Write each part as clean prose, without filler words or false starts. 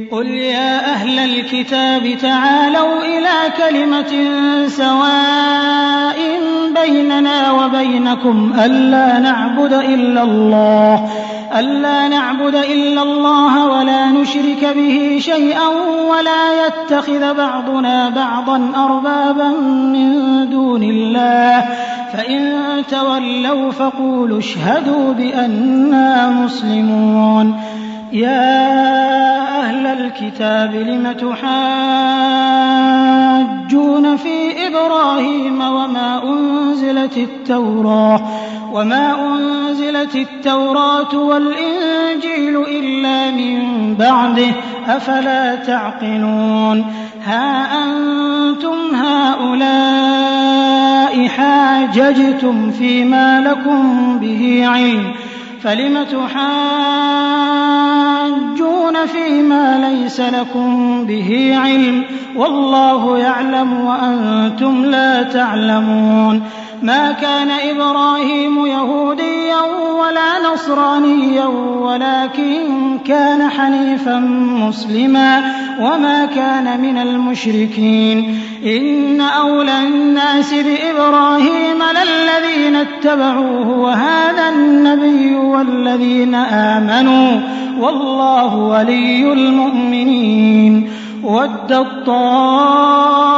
قل يا أهل الكتاب تعالوا إلى كلمة سواء بيننا وبينكم ألا نعبد إلا الله ولا نشرك به شيئا ولا يتخذ بعضنا بعضا أربابا من دون الله فإن تولوا فقولوا اشهدوا بأننا مسلمون يا أهل الكتاب لم تحاجون في إبراهيم وما أنزلت التوراة والإنجيل إلا من بعده أفلا تعقلون ها أنتم هؤلاء حاججتم فيما لكم به علم فلم تحاجون فيما ليس لكم به علم والله يعلم وأنتم لا تعلمون ما كان إبراهيم يهوديا ولا نصرانيا ولكن كان حنيفا مسلما وما كان من المشركين إن أولى الناس بإبراهيم للذين اتبعوه وهذا النبي والذين آمنوا والله ولي المؤمنين ودت طائفة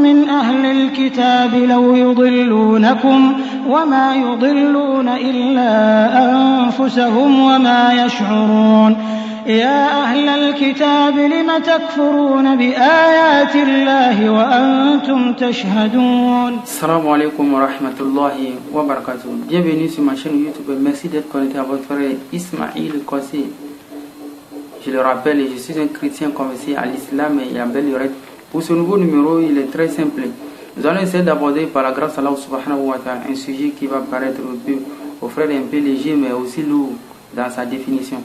من أهل الكتاب لو يضلونكم وما يضلون إلا أنفسهم وما يشعرون يا أهل الكتاب لم تكفرون بآيات الله وأنتم تشهدون. Assalamu alaikum wa rahmatullahi wa barakatuh. Bienvenue sur ma chaîne YouTube. Merci d'être connecté à votre frère Ismaïl Kossi. Je le rappelle, je suis un chrétien converti à l'islam et à belle lurette. Pour ce nouveau numéro, il est très simple. Nous allons essayer d'aborder par la grâce d'Allah subhanahu wa ta'ala un sujet qui va paraître aux frères un peu léger mais aussi lourd dans sa définition.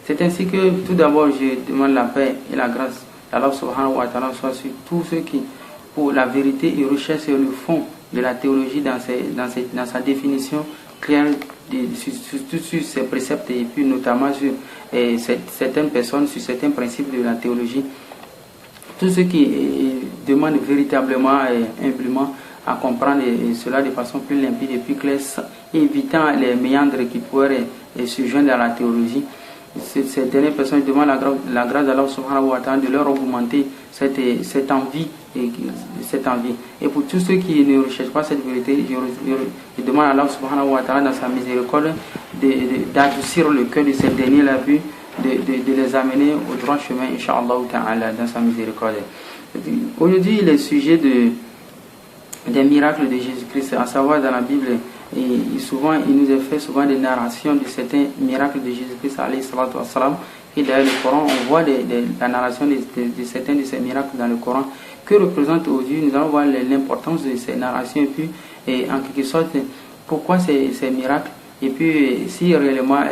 C'est ainsi que tout d'abord je demande la paix et la grâce d'Allah subhanahu wa ta'ala soit sur tous ceux qui, pour la vérité, ils recherchent le fond de la théologie dans sa définition claire sur ses préceptes et puis notamment sur certaines personnes, sur certains principes de la théologie. Tous ceux qui demandent véritablement et humblement à comprendre cela de façon plus limpide et plus claire, évitant les méandres qui pourraient se joindre à la théologie. Ces dernières personnes demandent la grâce d'Allah subhanahu wa ta'ala de leur augmenter cette envie. Et pour tous ceux qui ne recherchent pas cette vérité, je demande à Allah subhanahu wa ta'ala dans sa miséricorde d'adoucir le cœur de ces derniers la vue, de les amener au droit chemin, Inch'Allah ta'ala, dans sa miséricorde. Aujourd'hui, il est sujet des miracles de Jésus-Christ, à savoir dans la Bible. Et souvent, il nous est fait souvent des narrations de certains miracles de Jésus-Christ, alayhi salatu wassalam. Et d'ailleurs, le Coran, on voit la narration de certains de ces miracles dans le Coran. Que représente aujourd'hui, nous allons voir l'importance de ces narrations, et puis, en quelque sorte, pourquoi ces miracles, et puis, si réellement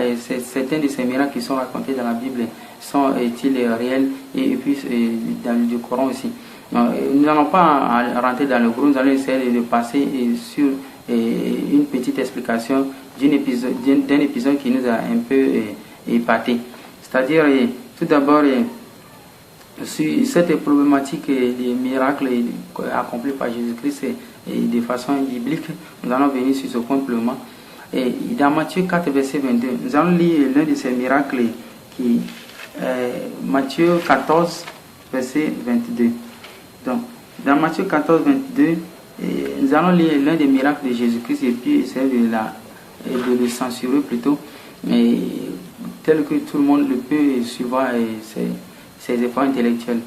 certains de ces miracles qui sont racontés dans la Bible sont-ils réels, et puis dans le Coran aussi. Nous n'allons pas rentrer dans le gros, nous allons essayer de passer sur une petite explication d'un épisode qui nous a un peu épaté. C'est-à-dire, tout d'abord, sur cette problématique des miracles accomplis par Jésus-Christ de façon biblique, nous allons venir sur ce point pleinement. Et dans Matthieu 4, verset 22, nous allons lire l'un de ces miracles qui Matthieu 14, verset 22. Donc, dans Matthieu 14, 22, nous allons lire l'un des miracles de Jésus-Christ et puis essayer de le censurer plutôt, tel que tout le monde le peut suivant ses efforts intellectuels.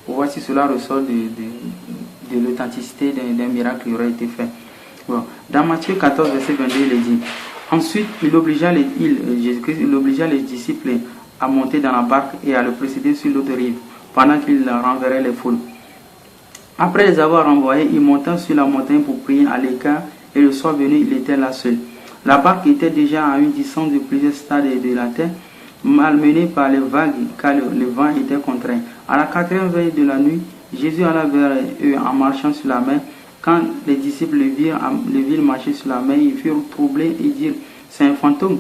Pour voir si cela ressort de l'authenticité d'un miracle qui aurait été fait. Bon. Dans Matthieu 14, verset 22, il est dit: ensuite, Jésus-Christ obligea les disciples à monter dans la barque et à le précéder sur l'autre rive, pendant qu'il renverrait les foules. Après les avoir renvoyés, il monta sur la montagne pour prier à l'écart, et le soir venu, il était là seul. La barque était déjà à une distance de plusieurs stades de la terre, malmenée par les vagues, car le vent était contraint. À la 4e veille de la nuit, Jésus alla vers eux en marchant sur la mer. Quand les disciples le virent marcher sur la mer, ils furent troublés et dirent: c'est un fantôme.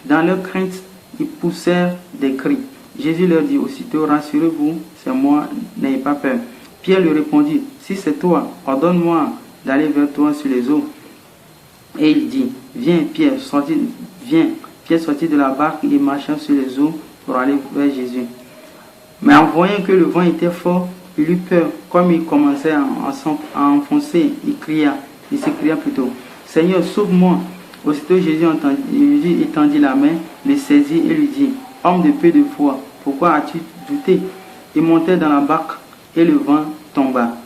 Dans leur crainte, ils poussèrent des cris. Jésus leur dit aussitôt, rassurez-vous, c'est moi, n'ayez pas peur. Pierre lui répondit, si c'est toi, ordonne-moi d'aller vers toi sur les eaux. Et il dit, viens Pierre, viens. Pierre sortit de la barque et marcha sur les eaux pour aller vers Jésus. Mais en voyant que le vent était fort, il eut peur. Comme il commençait à enfoncer, il s'écria plutôt, Seigneur, sauve-moi. Aussitôt Jésus étendit la main, le saisit et lui dit, homme de peu de foi, pourquoi as-tu douté? Il montait dans la barque et le vent tomba.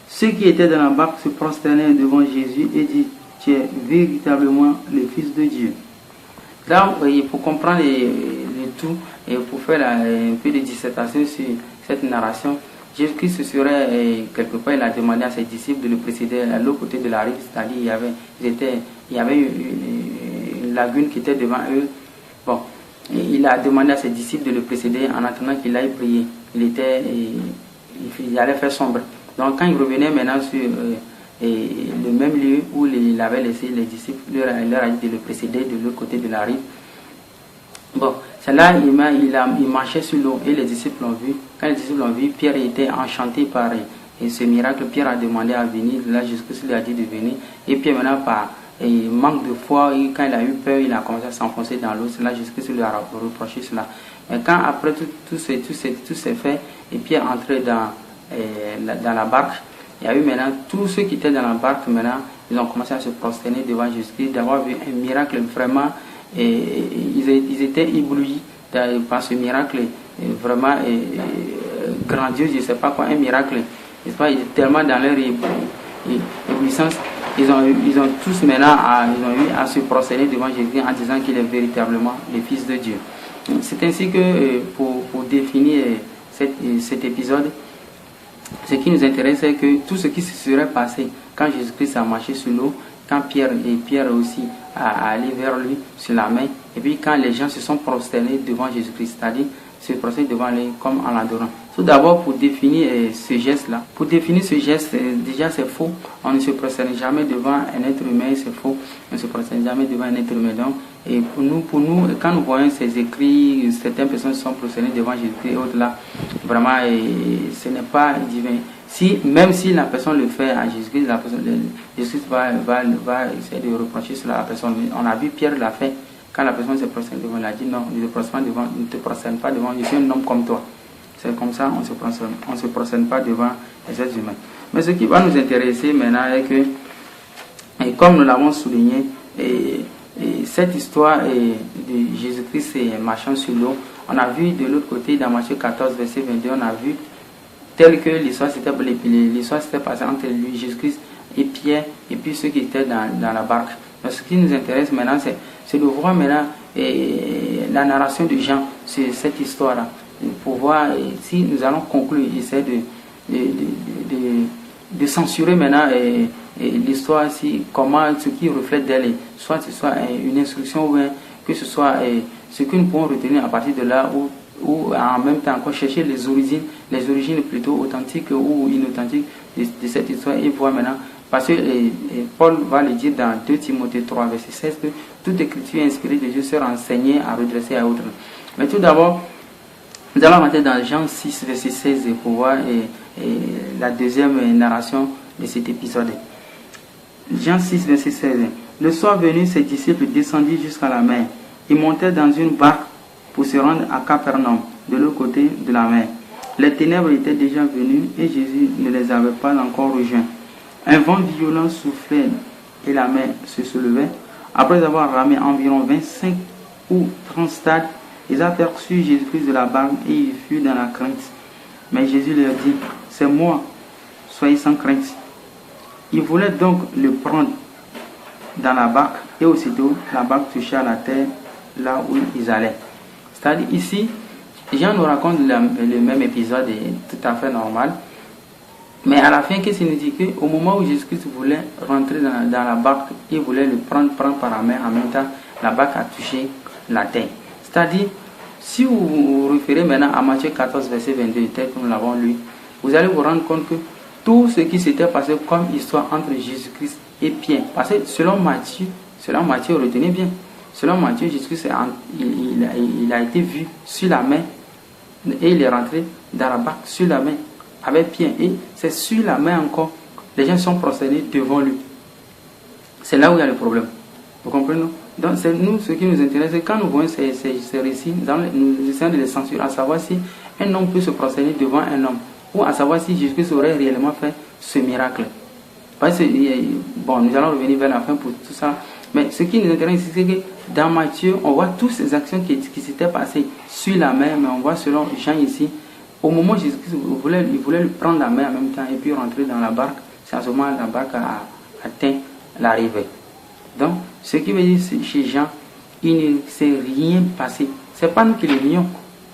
Ceux qui étaient dans la barque se prosternèrent devant Jésus et dirent, tu es véritablement le Fils de Dieu. Là, pour comprendre le tout et pour faire un peu de dissertation sur cette narration, Jésus-Christ serait quelque part, il a demandé à ses disciples de le précéder à l'autre côté de la rive, c'est-à-dire il y avait une lagune qui était devant eux. Bon, il a demandé à ses disciples de le précéder en attendant qu'il aille prier. Il allait faire sombre. Donc quand il revenait maintenant sur le même lieu où il avait laissé les disciples, il leur a dit de le précéder de l'autre côté de la rive. Bon, c'est là il marchait sur l'eau et les disciples l'ont vu. Quand les disciples l'ont vu, Pierre était enchanté par ce miracle. Pierre a demandé à venir. Là, Jésus-Christ lui a dit de venir. Et Pierre maintenant, par manque de foi, quand il a eu peur, il a commencé à s'enfoncer dans l'eau. C'est là Jésus-Christ lui a reproché cela. Mais quand après tout s'est fait, et Pierre est entré dans la barque, il y a eu maintenant tous ceux qui étaient dans la barque, maintenant, ils ont commencé à se prosterner devant Jésus-Christ, d'avoir vu un miracle vraiment. Et ils étaient éblouis par ce miracle vraiment grandiose, je ne sais pas quoi, un miracle. Ils étaient tellement dans leur éblouissance, ils ont tous maintenant eu à se prosterner devant Jésus en disant qu'il est véritablement le Fils de Dieu. C'est ainsi que pour définir cet épisode, ce qui nous intéresse, c'est que tout ce qui se serait passé quand Jésus-Christ a marché sur l'eau, quand Pierre aussi a allé vers lui sur la main, et puis quand les gens se sont prosternés devant Jésus-Christ, c'est-à-dire se prosterner devant lui comme en l'adorant. Tout d'abord, pour définir ce geste-là, déjà c'est faux. On ne se prosterne jamais devant un être humain, c'est faux. On ne se prosterne jamais devant un être humain. Donc, et pour nous, quand nous voyons ces écrits, certaines personnes se sont prosternées devant Jésus-Christ et autres là, vraiment, ce n'est pas divin. Même si la personne le fait à Jésus-Christ, Jésus-Christ va essayer de reprocher cela à la personne. On a vu Pierre l'a fait. Quand la personne se prosterne devant, il a dit non, ne te prosterne pas devant, je suis un homme comme toi. C'est comme ça, on ne se prosterne pas devant les êtres humains. Mais ce qui va nous intéresser maintenant est que, et comme nous l'avons souligné, cette histoire de Jésus-Christ marchant sur l'eau, on a vu de l'autre côté, dans Matthieu 14, verset 22, on a vu tel que l'histoire s'était passée entre lui, Jésus-Christ et Pierre, et puis ceux qui étaient dans la barque. Donc, ce qui nous intéresse maintenant, c'est de voir maintenant la narration de Jean sur cette histoire-là, pour voir si nous allons conclure, essayer de censurer maintenant l'histoire, comment ce qui reflète d'elle, soit ce soit une instruction ou que ce soit ce que nous pouvons retenir à partir de là, ou en même temps encore chercher les origines plutôt authentiques ou inauthentiques de cette histoire et voir maintenant, parce que Paul va le dire dans 2 Timothée 3 verset 16 que toute écriture inspirée de Dieu sera enseignée à redresser à autres. Mais tout d'abord, nous allons rentrer dans Jean 6 verset 16 pour voir la deuxième narration de cet épisode. Jean 6 verset 16. Le soir venu, ses disciples descendirent jusqu'à la mer. Ils montèrent dans une barque pour se rendre à Capernaum, de l'autre côté de la mer. Les ténèbres étaient déjà venues et Jésus ne les avait pas encore rejoints. Un vent violent soufflait et la mer se soulevait. Après avoir ramé environ 25 ou 30 stades, ils aperçurent Jésus-Christ de la barque et ils furent dans la crainte. Mais Jésus leur dit, c'est moi, soyez sans crainte. Ils voulaient donc le prendre dans la barque et aussitôt la barque toucha la terre là où ils allaient. C'est-à-dire ici, Jean nous raconte le même épisode, tout à fait normal. Mais à la fin, qu'est-ce qu'il nous dit? Qu'au moment où Jésus-Christ voulait rentrer dans la barque, il voulait le prendre par la main, en même temps, la barque a touché la terre. C'est-à-dire, si vous vous référez maintenant à Matthieu 14, verset 22, tel que nous l'avons lu, vous allez vous rendre compte que tout ce qui s'était passé comme histoire entre Jésus-Christ et Pierre, parce que selon Matthieu, retenez bien, Selon Matthieu, Jésus-Christ il a été vu sur la mer et il est rentré dans la barque sur la mer avec pied. Et c'est sur la mer encore. Les gens sont prosternés devant lui. C'est là où il y a le problème. Vous comprenez? Donc c'est nous, ce qui nous intéresse, c'est quand nous voyons ces récits, nous essayons de les censurer, à savoir si un homme peut se prosterner devant un homme, ou à savoir si Jésus-Christ aurait réellement fait ce miracle. Parce que, bon, nous allons revenir vers la fin pour tout ça. Mais ce qui nous intéresse ici, c'est que dans Matthieu, on voit toutes ces actions qui s'étaient passées sur la mer, mais on voit selon Jean ici, au moment où Jésus-Christ il voulait lui prendre la main en même temps et puis rentrer dans la barque, c'est à ce moment la barque a atteint la rive. Donc, ce qui veut dire chez Jean, il ne s'est rien passé. Ce n'est pas nous qui le nions.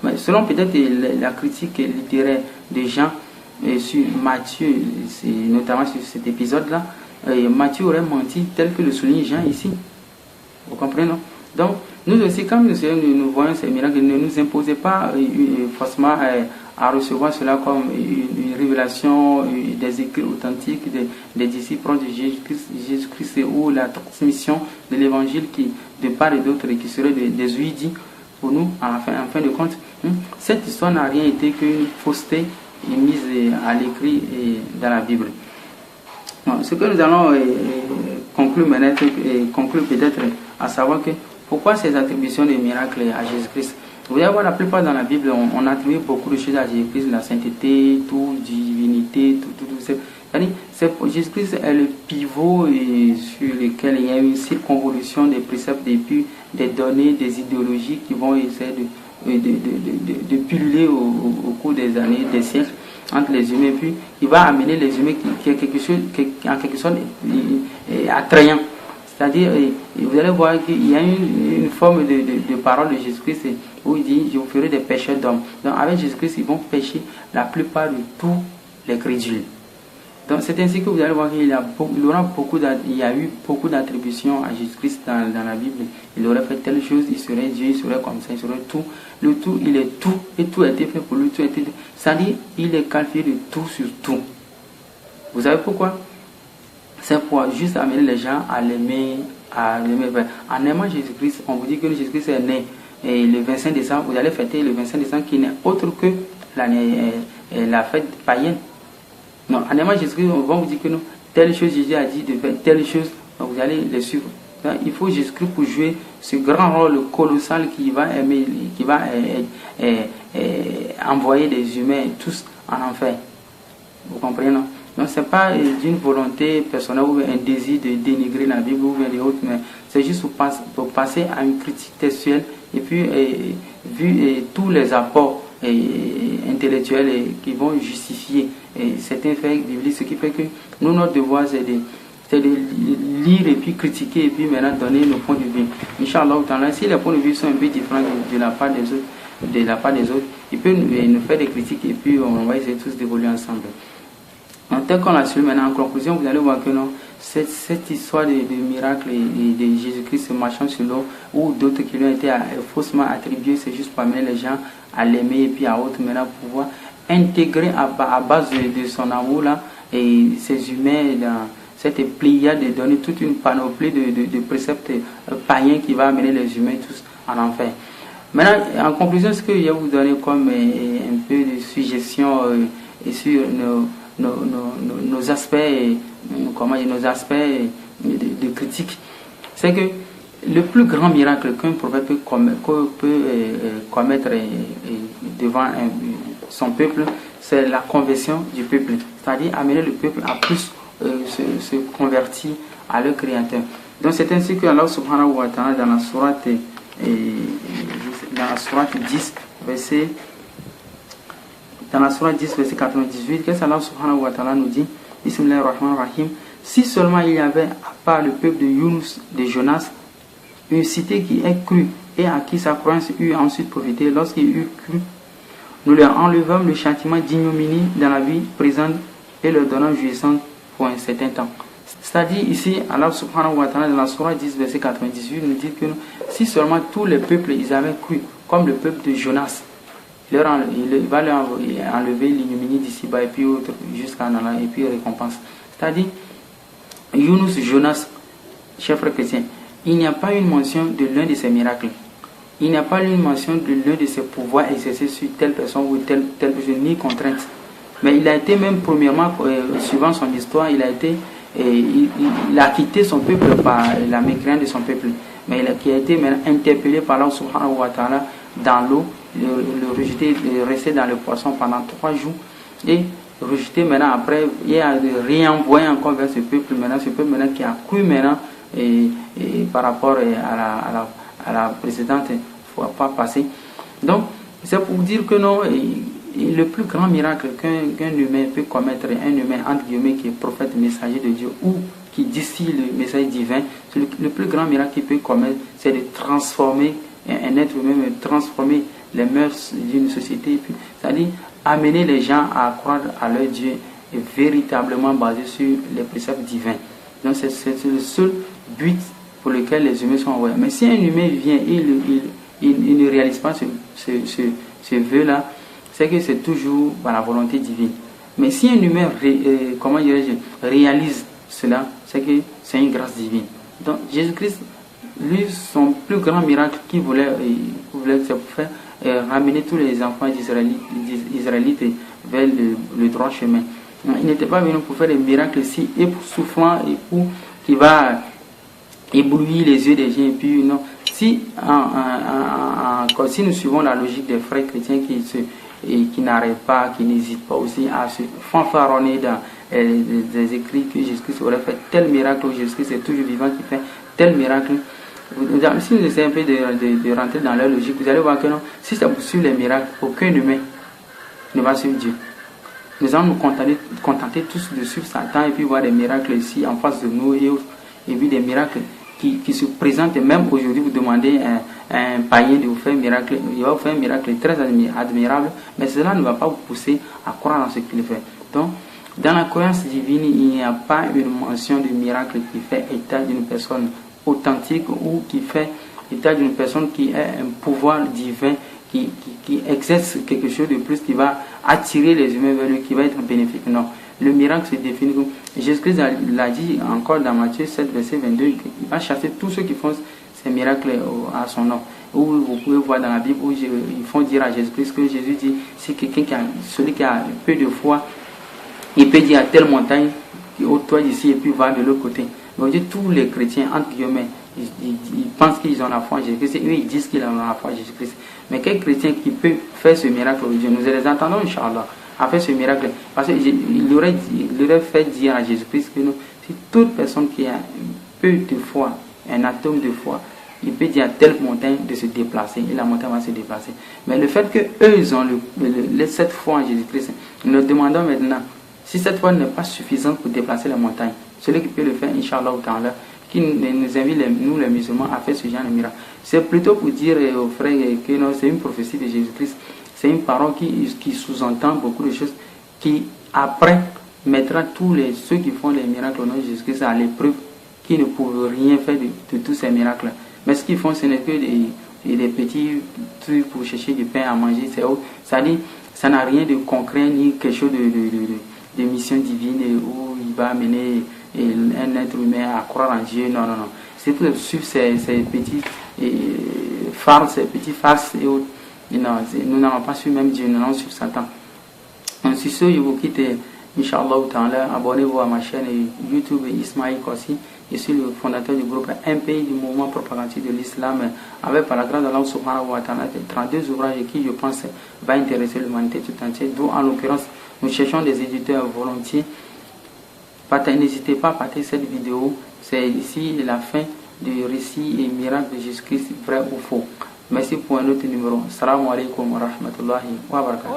Mais selon peut-être la critique littéraire de Jean sur Matthieu, notamment sur cet épisode-là, Matthieu aurait menti tel que le souligne Jean ici. Vous comprenez, non? Donc, nous aussi, quand nous voyons ces miracles, ne nous imposez pas forcément à recevoir cela comme une révélation des écrits authentiques des disciples proches de Jésus-Christ ou la transmission de l'évangile qui, de part et d'autre, qui serait des ouïdis pour nous, en fin de compte. Cette histoire n'a rien été qu'une fausseté mise à l'écrit dans la Bible. Donc, ce que nous allons conclure maintenant, conclure peut-être à savoir que pourquoi ces attributions de miracles à Jésus-Christ. Vous allez voir, la plupart dans la Bible, on attribue beaucoup de choses à Jésus-Christ, la sainteté, tout, divinité, tout. Jésus-Christ est le pivot sur lequel il y a une circonvolution des préceptes, des données, des idéologies qui vont essayer de pulluler au cours des années, des siècles entre les humains. Puis il va amener les humains qui est quelque chose, en quelque sorte attrayant. C'est-à-dire, vous allez voir qu'il y a une forme de parole de Jésus-Christ où il dit, je vous ferai des pécheurs d'hommes. Donc avec Jésus-Christ, ils vont pécher la plupart de tous les crédules. Donc c'est ainsi que vous allez voir qu'il y a eu beaucoup d'attributions à Jésus-Christ dans la Bible. Il aurait fait telle chose, il serait Dieu, il serait comme ça, il serait tout. Le tout, il est tout, et tout a été fait pour lui, tout a été... C'est-à-dire, il est qualifié de tout sur tout. Vous savez pourquoi? C'est pour juste amener les gens à l'aimer. En aimant Jésus-Christ, on vous dit que Jésus-Christ est né et le 25 décembre, vous allez fêter le 25 décembre qui n'est autre que la fête païenne. Non, en aimant Jésus-Christ, on va vous dire que non, telle chose Jésus a dit de faire telle chose, donc vous allez les suivre. Donc, il faut Jésus-Christ pour jouer ce grand rôle colossal qui va envoyer des humains tous en enfer. Vous comprenez, non? Donc ce n'est pas d'une volonté personnelle ou un désir de dénigrer la Bible ou les autres, mais c'est juste pour passer à une critique textuelle et puis vu tous les apports intellectuels qui vont justifier certains faits bibliques, ce qui fait que nous, notre devoir c'est de lire et puis critiquer et puis maintenant donner nos points de vue. Inch'Allah, si les points de vue sont un peu différents de la part des autres, ils peuvent nous faire des critiques et puis on va essayer tous d'évoluer ensemble. En tel qu'on l'a su maintenant, en conclusion, vous allez voir que non, cette histoire de miracle et de Jésus-Christ marchant sur l'eau ou d'autres qui lui ont été faussement attribués, c'est juste pour amener les gens à l'aimer et puis à autres maintenant pouvoir intégrer à base de son amour là et ces humains dans cette pléiade de donner toute une panoplie de préceptes païens qui va amener les humains tous en enfer. Maintenant, en conclusion, ce que je vais vous donner comme un peu de suggestion sur nos aspects, nos aspects de critique, c'est que le plus grand miracle qu'un prophète peut commettre devant son peuple, c'est la conversion du peuple, c'est-à-dire amener le peuple à plus se convertir à leur Créateur. Donc c'est ainsi que Allah subhanahu wa ta'ala dans la sourate 10 verset 98, qu'est-ce qu'Allah subhanahu wa ta'ala nous dit? Bismillahirrahmanirrahim. Si seulement il y avait, à part le peuple de Yunus, de Jonas, une cité qui ait cru et à qui sa croyance eut ensuite profité, lorsqu'il eut cru, nous leur enlevâmes le châtiment d'ignominie dans la vie présente et leur donnant jouissance pour un certain temps. C'est-à-dire ici, Allah subhanahu wa ta'ala dans la sourate 10 verset 98 nous dit que si seulement tous les peuples ils avaient cru, comme le peuple de Jonas, il va leur enlever l'ignominie d'ici-bas et puis autre jusqu'à Allah et puis récompense. C'est-à-dire Yunus, Jonas, chers frères chrétiens, il n'y a pas une mention de l'un de ces miracles. Il n'y a pas une mention de l'un de ses pouvoirs exercés sur telle personne ou telle personne, ni contrainte. Mais il a été même premièrement, suivant son histoire, il a quitté son peuple par la mécréance de son peuple. Mais qui a été maintenant interpellé par Allah subhanahu wa ta'ala dans l'eau, le rejeter, rester dans le poisson pendant 3 jours. Et rejeté maintenant après, il a réenvoyé encore vers ce peuple maintenant qui a cru maintenant par rapport à la précédente fois passée. Donc, c'est pour dire que non, le plus grand miracle qu'un humain peut commettre, un humain entre guillemets qui est prophète, messager de Dieu ou qui distille le message divin, le plus grand miracle qu'il peut commettre, c'est de transformer un être humain, de transformer les mœurs d'une société, c'est-à-dire amener les gens à croire à leur Dieu et véritablement basé sur les préceptes divins. Donc c'est le seul but pour lequel les humains sont envoyés. Mais si un humain vient et il ne réalise pas ce vœu-là, c'est que c'est toujours par la volonté divine. Mais si un humain réalise cela, c'est que c'est une grâce divine. Donc Jésus-Christ, lui, son plus grand miracle qu'il voulait faire ramener tous les enfants israélites vers le droit chemin. Il n'était pas venu pour faire des miracles si époustouflants et pour qui va éblouir les yeux des gens. Et puis non, si nous suivons la logique des frères chrétiens qui n'arrêtent pas, qui n'hésitent pas aussi à se fanfaronner dans des écrits que Jésus-Christ aurait fait tel miracle, où Jésus-Christ est toujours vivant qui fait tel miracle. Si vous essayez un peu de rentrer dans leur logique, vous allez voir que non, si ça vous suit les miracles, aucun humain ne va suivre Dieu. Nous allons nous contenter tous de suivre Satan et puis voir des miracles ici en face de nous et puis des miracles qui se présentent. Même aujourd'hui, vous demandez à un païen de vous faire un miracle, il va vous faire un miracle très admirable, mais cela ne va pas vous pousser à croire dans ce qu'il fait. Donc, dans la croyance divine, il n'y a pas une mention de miracle qui fait état d'une personne authentique ou qui fait état d'une personne qui a un pouvoir divin, qui exerce quelque chose de plus, qui va attirer les humains vers lui, qui va être bénéfique. Non, le miracle se définit comme Jésus-Christ l'a dit encore dans Matthieu 7, verset 22, il va chasser tous ceux qui font ces miracles à son nom. Ou vous pouvez voir dans la Bible où ils font dire à Jésus-Christ que Jésus dit, si celui qui a peu de foi, il peut dire à telle montagne, ôte-toi d'ici et puis va de l'autre côté. Aujourd'hui, tous les chrétiens, entre guillemets, ils pensent qu'ils ont la foi en Jésus-Christ, et eux ils disent qu'ils ont la foi en Jésus-Christ. Mais quel chrétien qui peut faire ce miracle aujourd'hui? Nous les entendons, Inch'Allah, à faire ce miracle. Parce qu'il aurait fait dire à Jésus-Christ que si toute personne qui a un peu de foi, un atome de foi, il peut dire à telle montagne de se déplacer, et la montagne va se déplacer. Mais le fait qu'eux, ils ont cette foi en Jésus-Christ, nous leur demandons maintenant, si cette foi n'est pas suffisante pour déplacer la montagne, celui qui peut le faire, Inch'Allah, qui nous invite, nous les musulmans, à faire ce genre de miracle. C'est plutôt pour dire aux frères que non, c'est une prophétie de Jésus-Christ. C'est une parole qui sous-entend beaucoup de choses, qui après mettra tous ceux qui font les miracles au nom de Jésus-Christ à l'épreuve, qui ne peuvent rien faire de tous ces miracles. Mais ce qu'ils font, ce n'est que des petits trucs pour chercher du pain à manger. C'est-à-dire, ça n'a rien de concret ni quelque chose de mission divine où il va amener un être humain à croire en Dieu. Non. C'est pour suivre ces petits farces, ces petits farces et autres. Non, nous n'avons pas su même Dieu, nous allons suivre Satan. Donc, sur ce, je vous quitte, Inch'Allah, abonnez-vous à ma chaîne YouTube Ismail Kossi. Je suis le fondateur du groupe MPI du mouvement propagandiste de l'islam, avec par la grâce d'Allah subhanahu wa ta'ala 32 ouvrages qui, je pense, va intéresser l'humanité tout entière. D'où, en l'occurrence, nous cherchons des éditeurs volontiers. N'hésitez pas à partager cette vidéo. C'est ici la fin du récit et miracle de Jésus-Christ, vrai ou faux. Merci pour un autre numéro. Assalamu alaikum wa rahmatullahi wa barakatuh.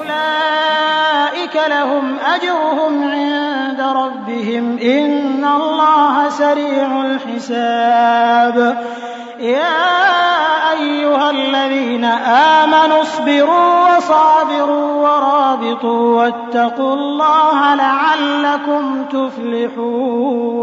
أولئك لهم أجرهم عند ربهم إن الله سريع الحساب يا أيها الذين آمنوا اصبروا وصابروا ورابطوا واتقوا الله لعلكم تفلحون.